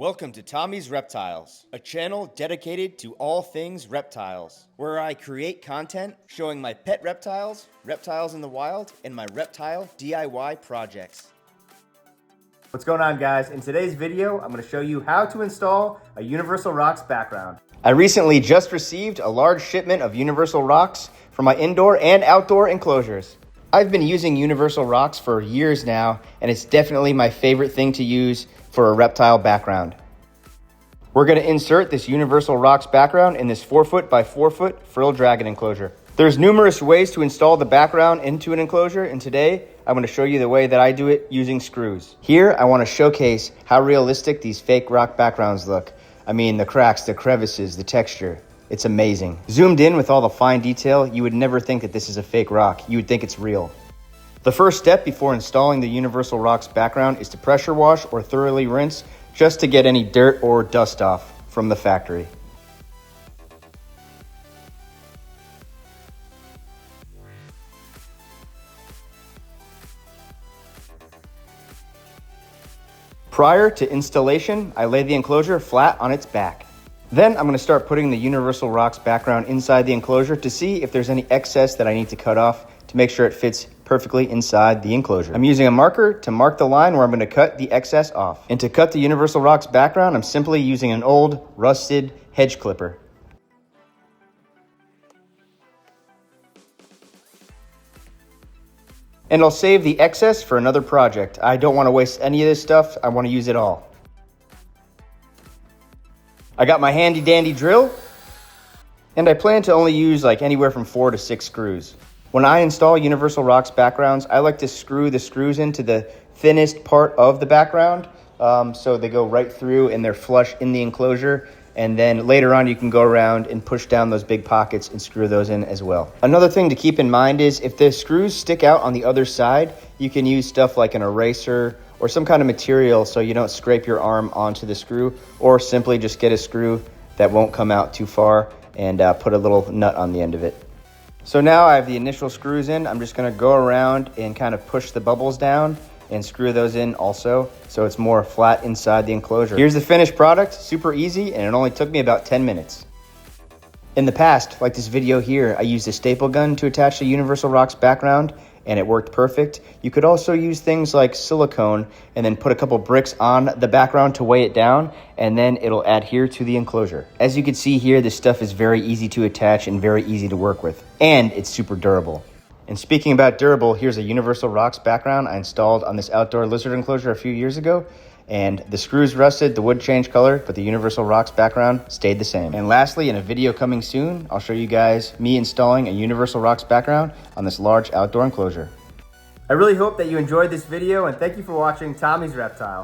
Welcome to Tommy's Reptiles, a channel dedicated to all things reptiles, where I create content showing my pet reptiles, reptiles in the wild, and my reptile DIY projects. What's going on, guys? In today's video, I'm going to show you how to install a Universal Rocks background. I recently just received a large shipment of Universal Rocks for my indoor and outdoor enclosures. I've been using Universal Rocks for years now, and it's definitely my favorite thing to use for a reptile background. We're going to insert this Universal Rocks background in this 4-foot by 4-foot frill dragon enclosure. There's numerous ways to install the background into an enclosure, and today I'm going to show you the way that I do it using screws. Here I want to showcase how realistic these fake rock backgrounds look. I mean, the cracks, the crevices, the texture. It's amazing. Zoomed in with all the fine detail, you would never think that this is a fake rock. You would think it's real. The first step before installing the Universal Rocks background is to pressure wash or thoroughly rinse just to get any dirt or dust off from the factory. Prior to installation, I lay the enclosure flat on its back. Then I'm going to start putting the Universal Rocks background inside the enclosure to see if there's any excess that I need to cut off to make sure it fits perfectly inside the enclosure. I'm using a marker to mark the line where I'm going to cut the excess off. And to cut the Universal Rocks background, I'm simply using an old, rusted hedge clipper. And I'll save the excess for another project. I don't want to waste any of this stuff. I want to use it all. I got my handy dandy drill, and I plan to only use like anywhere from 4 to 6 screws. When I install Universal Rocks backgrounds, I like to screw the screws into the thinnest part of the background so they go right through and they're flush in the enclosure. And then later on, you can go around and push down those big pockets and screw those in as well. Another thing to keep in mind is if the screws stick out on the other side, you can use stuff like an eraser or some kind of material so you don't scrape your arm onto the screw, or simply just get a screw that won't come out too far and put a little nut on the end of it. So now I have the initial screws in. I'm just going to go around and kind of push the bubbles down and screw those in also so it's more flat inside the enclosure. Here's the finished product, super easy, and it only took me about 10 minutes. In the past, like this video here, I used a staple gun to attach the Universal Rocks background and it worked perfect. You could also use things like silicone and then put a couple bricks on the background to weigh it down, and then it'll adhere to the enclosure. As you can see here, this stuff is very easy to attach and very easy to work with, and it's super durable. And speaking about durable, here's a Universal Rocks background I installed on this outdoor lizard enclosure a few years ago, and the screws rusted, the wood changed color, but the Universal Rocks background stayed the same. And lastly, in a video coming soon, I'll show you guys me installing a Universal Rocks background on this large outdoor enclosure. I really hope that you enjoyed this video, and thank you for watching Tommy's Reptiles.